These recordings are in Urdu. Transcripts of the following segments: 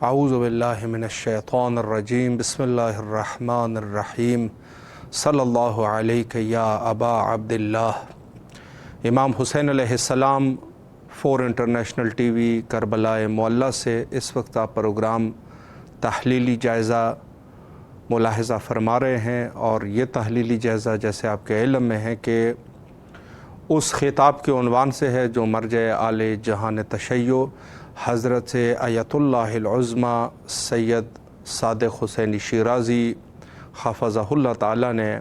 اعوذ باللہ من الشیطان الرجیم بسم اللہ الرحمن الرحیم صلی اللہ علیہ یا ابا عبداللہ۔ امام حسین علیہ السلام 4 انٹرنیشنل ٹی وی کربلا معلیٰ سے اس وقت آپ پروگرام تحلیلی جائزہ ملاحظہ فرما رہے ہیں، اور یہ تحلیلی جائزہ جیسے آپ کے علم میں ہے کہ اس خطاب کے عنوان سے ہے جو مرجع آل جہان تشیع حضرت آیت اللہ العظمی سید صادق حسینی شیرازی حفظہ اللہ تعالیٰ نے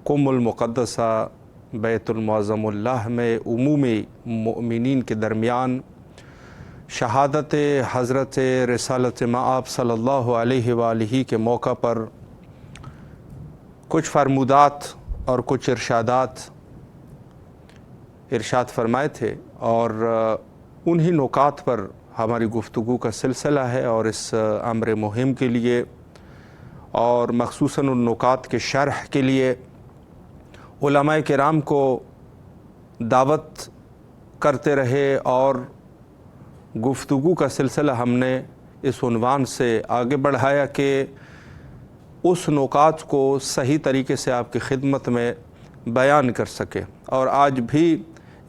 قم المقدسہ بیت المعظم اللہ میں عمومی مؤمنین کے درمیان شہادت حضرت رسالت مآب صلی اللہ علیہ وآلہ کے موقع پر کچھ فرمودات اور کچھ ارشاد فرمائے تھے، اور انہی نکات پر ہماری گفتگو کا سلسلہ ہے، اور اس امر مہم کے لیے اور مخصوصاً ان نکات کے شرح کے لیے علماء کرام کو دعوت کرتے رہے، اور گفتگو کا سلسلہ ہم نے اس عنوان سے آگے بڑھایا کہ اس نکات کو صحیح طریقے سے آپ کی خدمت میں بیان کر سکے، اور آج بھی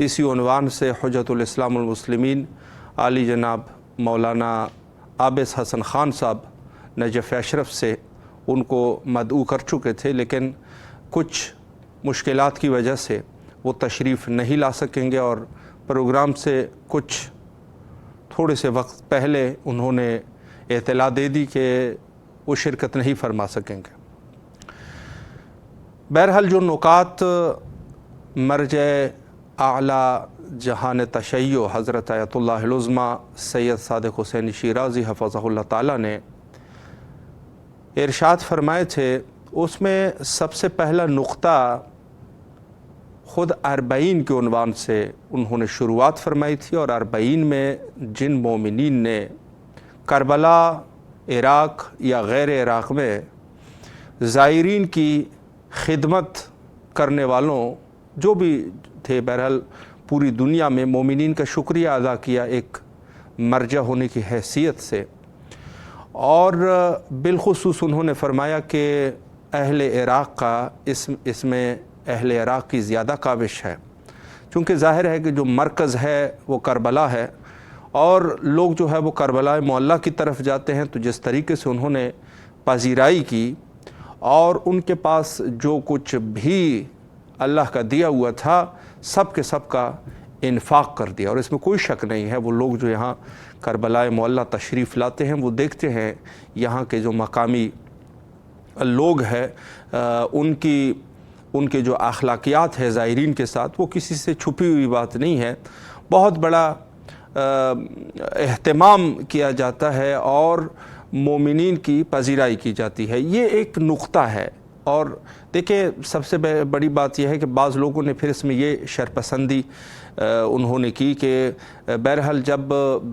اسی عنوان سے حجت الاسلام المسلمین عالی جناب مولانا عابس حسن خان صاحب نجف اشرف سے ان کو مدعو کر چکے تھے، لیکن کچھ مشکلات کی وجہ سے وہ تشریف نہیں لا سکیں گے، اور پروگرام سے کچھ تھوڑے سے وقت پہلے انہوں نے اطلاع دے دی کہ وہ شرکت نہیں فرما سکیں گے۔ بہرحال جو نکات مرجع اعلیٰ جہان تشیع حضرت آیت اللہ العظمی سید صادق حسینی شیرازی حفظہ اللہ تعالیٰ نے ارشاد فرمائے تھے، اس میں سب سے پہلا نقطہ خود 40 کے عنوان سے انہوں نے شروعات فرمائی تھی، اور 40 میں جن مومنین نے کربلا، عراق یا غیر عراق میں زائرین کی خدمت کرنے والوں جو بھی تھے، بہرحال پوری دنیا میں مومنین کا شکریہ ادا کیا ایک مرجع ہونے کی حیثیت سے، اور بالخصوص انہوں نے فرمایا کہ اہل عراق کا اس میں اہل عراق کی زیادہ کاوش ہے، چونکہ ظاہر ہے کہ جو مرکز ہے وہ کربلا ہے، اور لوگ جو ہے وہ کربلا معلیٰ کی طرف جاتے ہیں، تو جس طریقے سے انہوں نے پذیرائی کی اور ان کے پاس جو کچھ بھی اللہ کا دیا ہوا تھا سب کے سب کا انفاق کر دیا، اور اس میں کوئی شک نہیں ہے وہ لوگ جو یہاں کربلا معلیٰ تشریف لاتے ہیں وہ دیکھتے ہیں یہاں کے جو مقامی لوگ ہیں ان کے جو اخلاقیات ہے زائرین کے ساتھ، وہ کسی سے چھپی ہوئی بات نہیں ہے، بہت بڑا اہتمام کیا جاتا ہے اور مومنین کی پذیرائی کی جاتی ہے۔ یہ ایک نقطہ ہے، اور دیکھیں سب سے بڑی بات یہ ہے کہ بعض لوگوں نے پھر اس میں یہ شرپسندی انہوں نے کی کہ بہرحال جب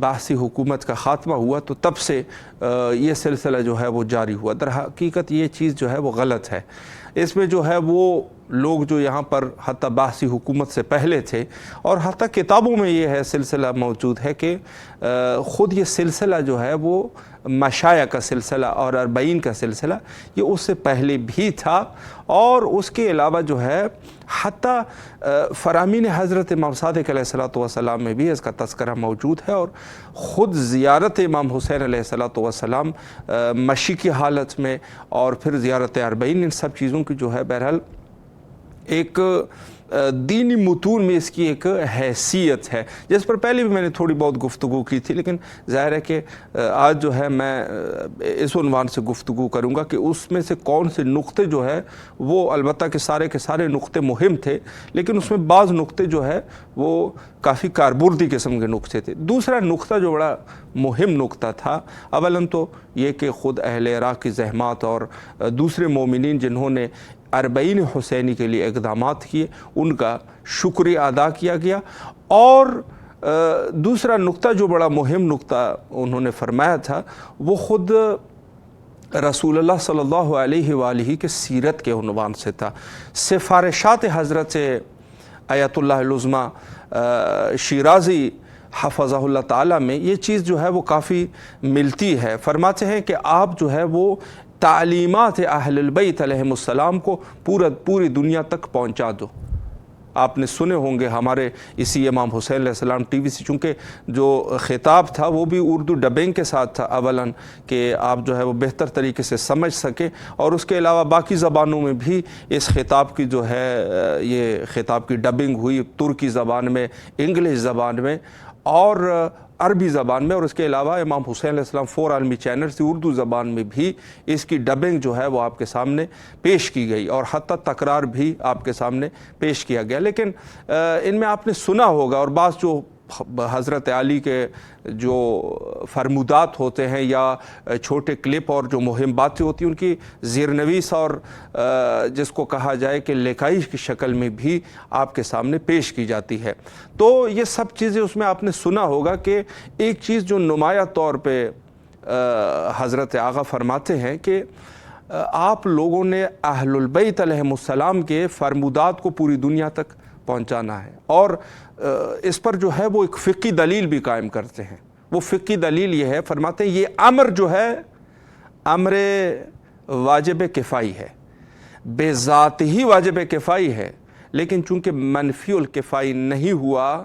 باعثی حکومت کا خاتمہ ہوا تو تب سے یہ سلسلہ جو ہے وہ جاری ہوا۔ در حقیقت یہ چیز جو ہے وہ غلط ہے۔ اس میں جو ہے وہ لوگ جو یہاں پر حتیٰ باعثی حکومت سے پہلے تھے، اور حتیٰ کتابوں میں یہ ہے سلسلہ موجود ہے کہ خود یہ سلسلہ جو ہے وہ مشائع کا سلسلہ اور 40 کا سلسلہ یہ اس سے پہلے بھی تھا، اور اس کے علاوہ جو ہے حتیٰ فرامین حضرت امام صادق علیہ السلام میں بھی اس کا تذکرہ موجود ہے، اور خود زیارت امام حسین علیہ السلام مشی کی حالت میں، اور پھر زیارت 40، ان سب چیزوں کی جو ہے بہرحال ایک دینی متون میں اس کی ایک حیثیت ہے، جس پر پہلے بھی میں نے تھوڑی بہت گفتگو کی تھی، لیکن ظاہر ہے کہ آج جو ہے میں اس عنوان سے گفتگو کروں گا کہ اس میں سے کون سے نقطے جو ہے وہ البتہ کہ سارے کے سارے نقطے مہم تھے، لیکن اس میں بعض نقطے جو ہے وہ کافی کاربردی قسم کے نقطے تھے۔ دوسرا نقطہ جو بڑا مہم نقطہ تھا، اولاً تو یہ کہ خود اہل عراق کی زحمات اور دوسرے مومنین جنہوں نے 40 حسینی کے لیے اقدامات کیے ان کا شکریہ ادا کیا گیا، اور دوسرا نقطہ جو بڑا مہم نقطہ انہوں نے فرمایا تھا وہ خود رسول اللہ صلی اللہ علیہ وآلہ کے سیرت کے عنوان سے تھا۔ سفارشات حضرت آیت اللہ العظمی شیرازی حفظہ تعالی میں یہ چیز جو ہے وہ کافی ملتی ہے۔ فرماتے ہیں کہ آپ جو ہے وہ تعلیمات اہل البیت علیہم السلام کو پوری دنیا تک پہنچا دو۔ آپ نے سنے ہوں گے ہمارے اسی امام حسین علیہ السلام ٹی وی سے، چونکہ جو خطاب تھا وہ بھی اردو ڈبنگ کے ساتھ تھا اولاً، کہ آپ جو ہے وہ بہتر طریقے سے سمجھ سکیں، اور اس کے علاوہ باقی زبانوں میں بھی اس خطاب کی جو ہے یہ خطاب کی ڈبنگ ہوئی، ترکی زبان میں، انگلش زبان میں اور عربی زبان میں، اور اس کے علاوہ امام حسین علیہ السلام 4 عالمی چینل سے اردو زبان میں بھی اس کی ڈبنگ جو ہے وہ آپ کے سامنے پیش کی گئی، اور حتیٰ تکرار بھی آپ کے سامنے پیش کیا گیا۔ لیکن ان میں آپ نے سنا ہوگا، اور بعض جو حضرت علی کے جو فرمودات ہوتے ہیں یا چھوٹے کلپ اور جو مہم باتیں ہوتی ہیں ان کی زیرنویس اور جس کو کہا جائے کہ لکھائی کی شکل میں بھی آپ کے سامنے پیش کی جاتی ہے۔ تو یہ سب چیزیں اس میں آپ نے سنا ہوگا کہ ایک چیز جو نمایاں طور پہ حضرت آقا فرماتے ہیں کہ آپ لوگوں نے اہل البیت علیہم السلام کے فرمودات کو پوری دنیا تک پہنچانا ہے، اور اس پر جو ہے وہ ایک فقہی دلیل بھی قائم کرتے ہیں۔ وہ فقہی دلیل یہ ہے، فرماتے ہیں یہ امر جو ہے امر واجب کفائی ہے، بے ذات ہی واجب کفائی ہے، لیکن چونکہ منفی الکفائی نہیں ہوا،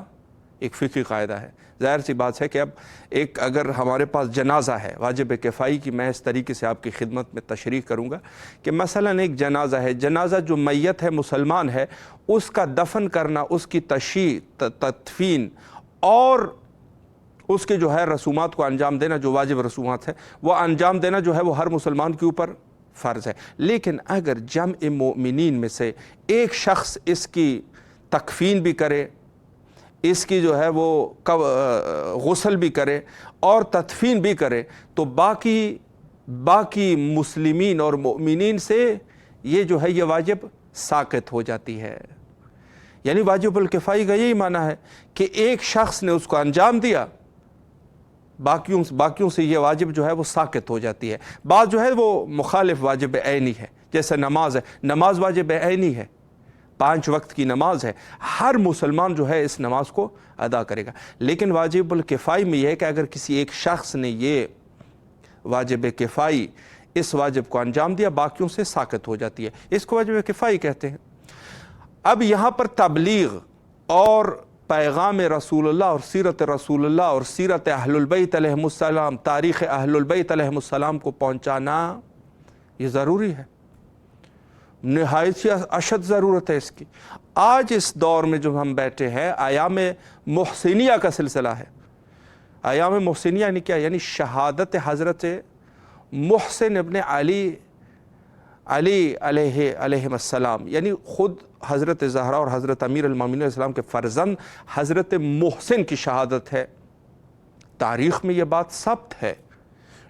ایک فقہی قاعدہ ہے۔ ظاہر سی بات ہے کہ اب ایک اگر ہمارے پاس جنازہ ہے واجب کفائی کی، میں اس طریقے سے آپ کی خدمت میں تشریح کروں گا کہ مثلاً ایک جنازہ ہے، جنازہ جو میت ہے مسلمان ہے، اس کا دفن کرنا، اس کی تشییع، تدفین اور اس کے جو ہے رسومات کو انجام دینا، جو واجب رسومات ہے وہ انجام دینا جو ہے وہ ہر مسلمان کے اوپر فرض ہے۔ لیکن اگر جمع مومنین میں سے ایک شخص اس کی تکفین بھی کرے، اس کی جو ہے وہ غسل بھی کرے اور تدفین بھی کرے، تو باقی مسلمین اور مؤمنین سے یہ جو ہے یہ واجب ساقط ہو جاتی ہے۔ یعنی واجب الکفائی کا یہی معنی ہے کہ ایک شخص نے اس کو انجام دیا، باقیوں سے یہ واجب جو ہے وہ ساقط ہو جاتی ہے۔ بعض جو ہے وہ مخالف واجب عینی ہے، جیسے نماز ہے، نماز واجب عینی ہے، 5 وقت کی نماز ہے، ہر مسلمان جو ہے اس نماز کو ادا کرے گا۔ لیکن واجب الکفائی میں یہ ہے کہ اگر کسی ایک شخص نے یہ واجب کفائی اس واجب کو انجام دیا، باقیوں سے ساقط ہو جاتی ہے، اس کو واجب کفائی کہتے ہیں۔ اب یہاں پر تبلیغ اور پیغام رسول اللہ اور سیرت رسول اللہ اور سیرت اہل البیت علیہم السلام، تاریخ اہل البیت علیہم السلام کو پہنچانا یہ ضروری ہے، نہایت ہی اشد ضرورت ہے اس کی۔ آج اس دور میں جو ہم بیٹھے ہیں، ایام محسنیہ کا سلسلہ ہے۔ ایام محسنیہ یعنی کیا؟ یعنی شہادت حضرت محسن ابن علی علیہ السلام، یعنی خود حضرت زہرا اور حضرت امیر المومنین علیہ السلام کے فرزند حضرت محسن کی شہادت ہے۔ تاریخ میں یہ بات ثبت ہے،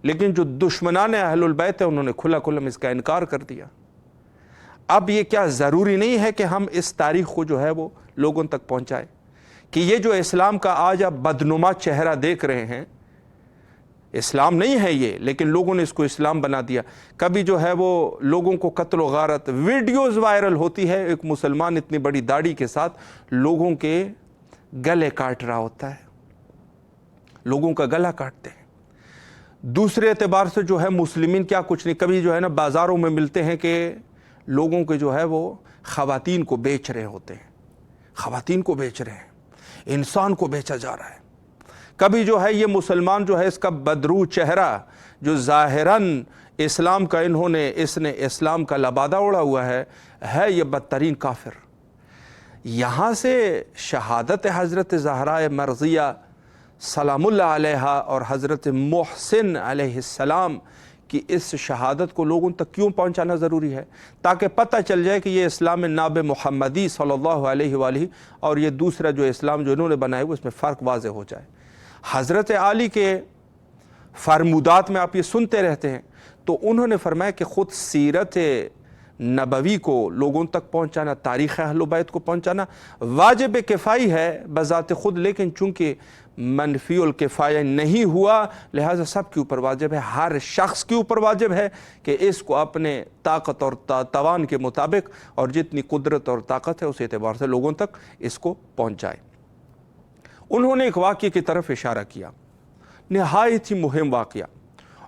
لیکن جو دشمنان اہل البیت ہیں انہوں نے کھلا اس کا انکار کر دیا۔ اب یہ کیا ضروری نہیں ہے کہ ہم اس تاریخ کو جو ہے وہ لوگوں تک پہنچائیں کہ یہ جو اسلام کا آج آپ بدنما چہرہ دیکھ رہے ہیں، اسلام نہیں ہے یہ، لیکن لوگوں نے اس کو اسلام بنا دیا۔ کبھی جو ہے وہ لوگوں کو قتل و غارت، ویڈیوز وائرل ہوتی ہے، ایک مسلمان اتنی بڑی داڑھی کے ساتھ لوگوں کے گلے کاٹ رہا ہوتا ہے، لوگوں کا گلا کاٹتے ہیں۔ دوسرے اعتبار سے جو ہے مسلمین کیا کچھ نہیں، کبھی جو ہے نا بازاروں میں ملتے ہیں کہ لوگوں کے جو ہے وہ خواتین کو بیچ رہے ہوتے ہیں، خواتین کو بیچ رہے ہیں، انسان کو بیچا جا رہا ہے۔ کبھی جو ہے یہ مسلمان جو ہے اس کا بدرو چہرہ جو ظاہراً اسلام کا اس نے اسلام کا لبادہ اڑا ہوا ہے یہ بدترین کافر۔ یہاں سے شہادت حضرت زہرا مرضیہ سلام اللہ علیہا اور حضرت محسن علیہ السلام کہ اس شہادت کو لوگوں تک کیوں پہنچانا ضروری ہے، تاکہ پتہ چل جائے کہ یہ اسلام ناب محمدی صلی اللہ علیہ وآلہ اور یہ دوسرا جو اسلام جو انہوں نے بنایا وہ اس میں فرق واضح ہو جائے۔ حضرت علی کے فرمودات میں آپ یہ سنتے رہتے ہیں، تو انہوں نے فرمایا کہ خود سیرت نبوی کو لوگوں تک پہنچانا، تاریخ اہل بیت کو پہنچانا واجب کفائی ہے بذات خود، لیکن چونکہ منفی الکفایہ نہیں ہوا لہذا سب کے اوپر واجب ہے، ہر شخص کے اوپر واجب ہے کہ اس کو اپنے طاقت اور توان کے مطابق اور جتنی قدرت اور طاقت ہے اس اعتبار سے لوگوں تک اس کو پہنچائے۔ انہوں نے ایک واقعے کی طرف اشارہ کیا، نہایت ہی مہم واقعہ،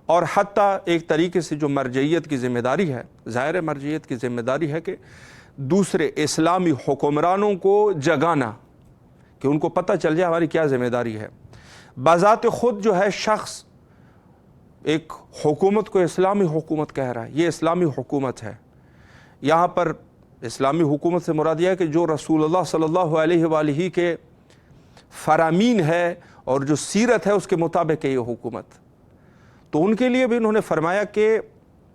اور حتیٰ ایک طریقے سے جو مرجعیت کی ذمہ داری ہے، ظاہر مرجعیت کی ذمہ داری ہے کہ دوسرے اسلامی حکمرانوں کو جگانا، کہ ان کو پتہ چل جائے ہماری کیا ذمہ داری ہے۔ بذات خود جو ہے شخص ایک حکومت کو اسلامی حکومت کہہ رہا ہے، یہ اسلامی حکومت ہے۔ یہاں پر اسلامی حکومت سے مراد یہ ہے کہ جو رسول اللہ صلی اللہ علیہ وآلہ کے فرامین ہے اور جو سیرت ہے اس کے مطابق ہے یہ حکومت۔ تو ان کے لیے بھی انہوں نے فرمایا کہ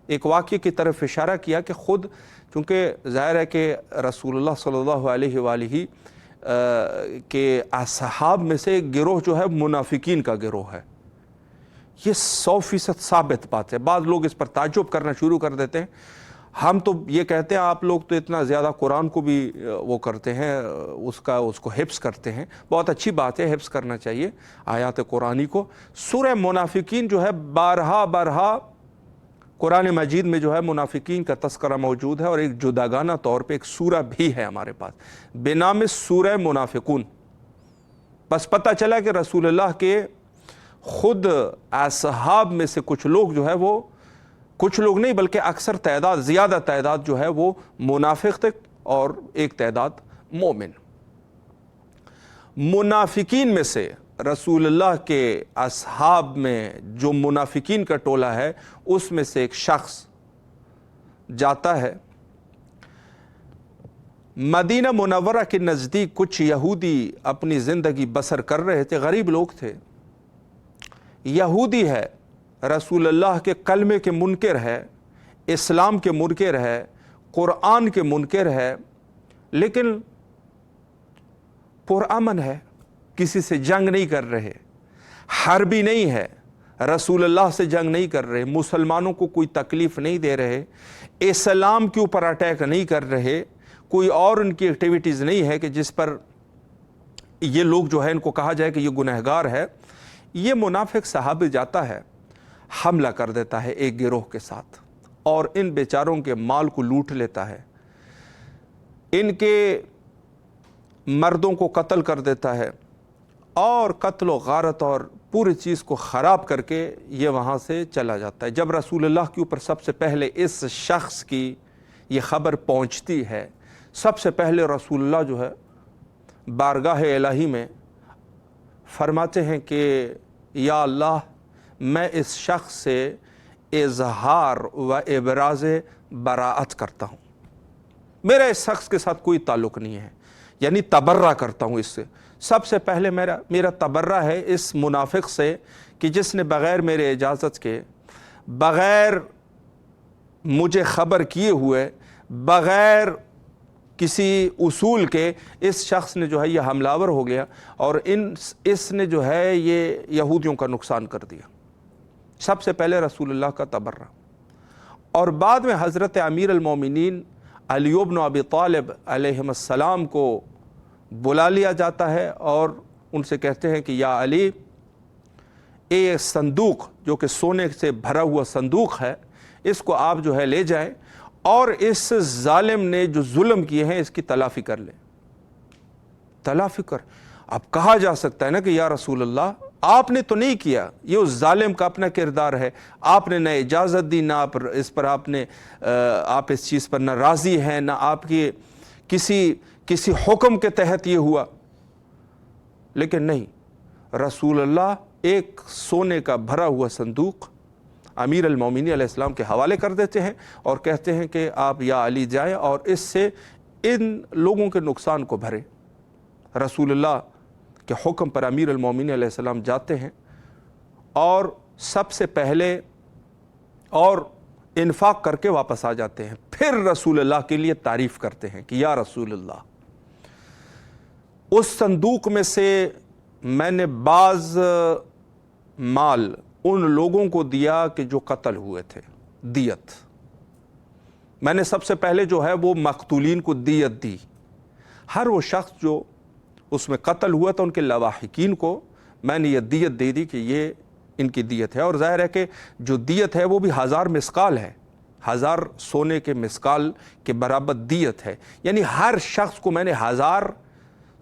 ایک واقعے کی طرف اشارہ کیا کہ خود چونکہ ظاہر ہے کہ رسول اللہ صلی اللہ علیہ وآلہ کے اصحاب میں سے ایک گروہ جو ہے منافقین کا گروہ ہے، یہ 100% ثابت بات ہے۔ بعض لوگ اس پر تعجب کرنا شروع کر دیتے ہیں، ہم تو یہ کہتے ہیں آپ لوگ تو اتنا زیادہ قرآن کو بھی وہ کرتے ہیں، اس کو حفظ کرتے ہیں، بہت اچھی بات ہے، حفظ کرنا چاہیے آیات قرآنی کو۔ سورہ منافقین جو ہے بارہا قرآن مجید میں جو ہے منافقین کا تذکرہ موجود ہے، اور ایک جداگانہ طور پہ ایک سورہ بھی ہے ہمارے پاس بنام سورہ منافقون۔ بس پتہ چلا کہ رسول اللہ کے خود اصحاب میں سے کچھ لوگ جو ہے وہ، کچھ لوگ نہیں بلکہ اکثر تعداد، زیادہ تعداد جو ہے وہ منافق تھے اور ایک تعداد مومن۔ منافقین میں سے رسول اللہ کے اصحاب میں جو منافقین کا ٹولہ ہے اس میں سے ایک شخص جاتا ہے مدینہ منورہ کے نزدیک۔ کچھ یہودی اپنی زندگی بسر کر رہے تھے، غریب لوگ تھے، یہودی ہے، رسول اللہ کے کلمے کے منکر ہے، اسلام کے منکر ہے، قرآن کے منکر ہے، لیکن پرامن ہے، کسی سے جنگ نہیں کر رہے، حربی نہیں ہے، رسول اللہ سے جنگ نہیں کر رہے، مسلمانوں کو کوئی تکلیف نہیں دے رہے، اسلام کے اوپر اٹیک نہیں کر رہے، کوئی اور ان کی ایکٹیویٹیز نہیں ہے کہ جس پر یہ لوگ جو ہے ان کو کہا جائے کہ یہ گنہگار ہے۔ یہ منافق صحابی جاتا ہے، حملہ کر دیتا ہے ایک گروہ کے ساتھ، اور ان بیچاروں کے مال کو لوٹ لیتا ہے، ان کے مردوں کو قتل کر دیتا ہے، اور قتل و غارت اور پوری چیز کو خراب کر کے یہ وہاں سے چلا جاتا ہے۔ جب رسول اللہ کے اوپر سب سے پہلے اس شخص کی یہ خبر پہنچتی ہے، سب سے پہلے رسول اللہ جو ہے بارگاہ الہی میں فرماتے ہیں کہ یا اللہ، میں اس شخص سے اظہار و ابراز براعت کرتا ہوں، میرا اس شخص کے ساتھ کوئی تعلق نہیں ہے، یعنی تبرہ کرتا ہوں اس سے۔ سب سے پہلے میرا تبرہ ہے اس منافق سے کہ جس نے بغیر میرے اجازت کے، بغیر مجھے خبر کیے ہوئے، بغیر کسی اصول کے اس شخص نے جو ہے یہ حملہ آور ہو گیا، اور اس نے جو ہے یہ یہودیوں کا نقصان کر دیا۔ سب سے پہلے رسول اللہ کا تبرہ، اور بعد میں حضرت امیر المومنین علی بن ابی طالب علیہ السلام کو بلا لیا جاتا ہے، اور ان سے کہتے ہیں کہ یا علی، یہ صندوق جو کہ سونے سے بھرا ہوا صندوق ہے، اس کو آپ جو ہے لے جائیں، اور اس ظالم نے جو ظلم کیے ہیں اس کی تلافی کر لیں۔ تلافی کر، اب کہا جا سکتا ہے نا کہ یا رسول اللہ، آپ نے تو نہیں کیا، یہ اس ظالم کا اپنا کردار ہے، آپ نے نہ اجازت دی، نہ آپ اس چیز پر نہ راضی ہیں، نہ آپ کی کسی حکم کے تحت یہ ہوا۔ لیکن نہیں، رسول اللہ ایک سونے کا بھرا ہوا صندوق امیر المومنین علیہ السلام کے حوالے کر دیتے ہیں، اور کہتے ہیں کہ آپ یا علی جائیں اور اس سے ان لوگوں کے نقصان کو بھریں۔ رسول اللہ کے حکم پر امیر المومنین علیہ السلام جاتے ہیں، اور سب سے پہلے اور انفاق کر کے واپس آ جاتے ہیں، پھر رسول اللہ کے لیے تعریف کرتے ہیں کہ یا رسول اللہ، اس صندوق میں سے میں نے بعض مال ان لوگوں کو دیا کہ جو قتل ہوئے تھے، دیت، میں نے سب سے پہلے جو ہے وہ مقتولین کو دیت دی، ہر وہ شخص جو اس میں قتل ہوا تھا ان کے لواحقین کو میں نے یہ دیت دے دی کہ یہ ان کی دیت ہے۔ اور ظاہر ہے کہ جو دیت ہے وہ بھی 1000 مسقال ہے، 1000 سونے کے مسقال کے برابر دیت ہے، یعنی ہر شخص کو میں نے 1000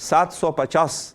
750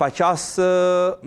50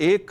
1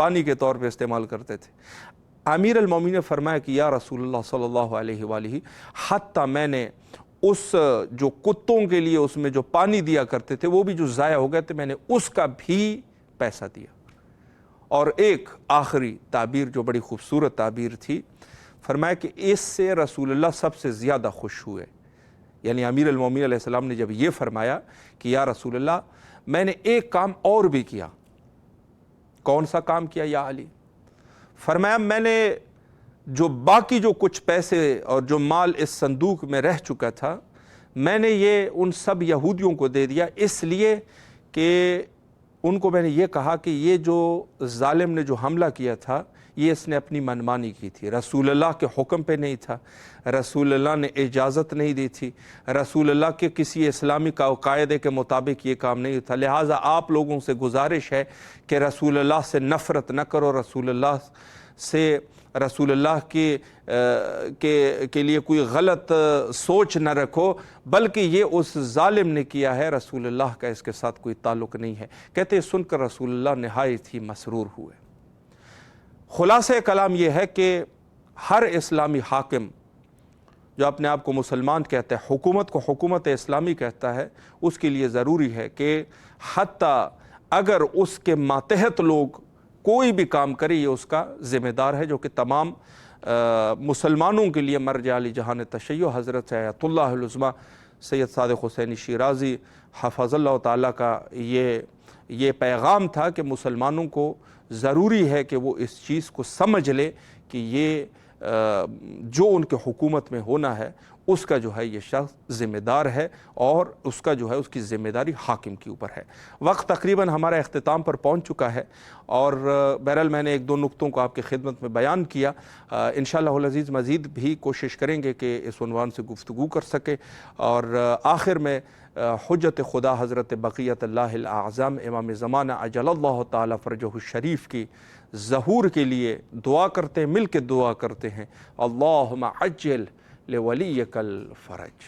پانی کے طور پہ استعمال کرتے تھے۔ امیر المومنین نے فرمایا کہ یا رسول اللہ صلی اللہ علیہ وآلہ، حتیٰ میں نے اس جو کتوں کے لیے اس میں جو پانی دیا کرتے تھے وہ بھی جو ضائع ہو گئے تھے، میں نے اس کا بھی پیسہ دیا۔ اور ایک آخری تعبیر جو بڑی خوبصورت تعبیر تھی، فرمایا کہ اس سے رسول اللہ سب سے زیادہ خوش ہوئے۔ یعنی امیر المومنین علیہ السلام نے جب یہ فرمایا کہ یا رسول اللہ میں نے ایک کام اور بھی کیا۔ کون سا کام کیا یا علی؟ فرمایا میں نے جو باقی جو کچھ پیسے اور جو مال اس صندوق میں رہ چکا تھا، میں نے یہ ان سب یہودیوں کو دے دیا، اس لیے کہ ان کو میں نے یہ کہا کہ یہ جو ظالم نے جو حملہ کیا تھا یہ اس نے اپنی منمانی کی تھی، رسول اللہ کے حکم پہ نہیں تھا، رسول اللہ نے اجازت نہیں دی تھی، رسول اللہ کے کسی اسلامی قاعدے کے مطابق یہ کام نہیں تھا۔ لہٰذا آپ لوگوں سے گزارش ہے کہ رسول اللہ سے نفرت نہ کرو، رسول اللہ کے لیے کوئی غلط سوچ نہ رکھو، بلکہ یہ اس ظالم نے کیا ہے، رسول اللہ کا اس کے ساتھ کوئی تعلق نہیں ہے۔ کہتے ہیں سن کر رسول اللہ نہایت ہی مسرور ہوئے۔ خلاصہ کلام یہ ہے کہ ہر اسلامی حاکم جو اپنے آپ کو مسلمان کہتا ہے، حکومت کو حکومت اسلامی کہتا ہے، اس کے لیے ضروری ہے کہ حتیٰ اگر اس کے ماتحت لوگ کوئی بھی کام کرے یہ اس کا ذمہ دار ہے، جو کہ تمام مسلمانوں کے لیے مرجع علی جہان تشیع حضرت آیت اللہ العظمیٰ سید صادق حسینی شیرازی حفظ اللہ تعالیٰ کا یہ پیغام تھا کہ مسلمانوں کو ضروری ہے کہ وہ اس چیز کو سمجھ لے کہ یہ جو ان کے حکومت میں ہونا ہے اس کا جو ہے یہ شخص ذمہ دار ہے، اور اس کا جو ہے اس کی ذمہ داری حاکم کے اوپر ہے۔ وقت تقریباً ہمارا اختتام پر پہنچ چکا ہے، اور بہرحال میں نے ایک دو نقطوں کو آپ کی خدمت میں بیان کیا۔ انشاءاللہ العزیز مزید بھی کوشش کریں گے کہ اس عنوان سے گفتگو کر سکے، اور آخر میں حجت خدا حضرت بقیت اللہ الاعظم امام زمانہ عجل اللہ تعالی فرجہ الشریف کی ظہور کے لیے دعا کرتے ہیں، مل کے دعا کرتے ہیں، اللہم عجل لولیک الفرج۔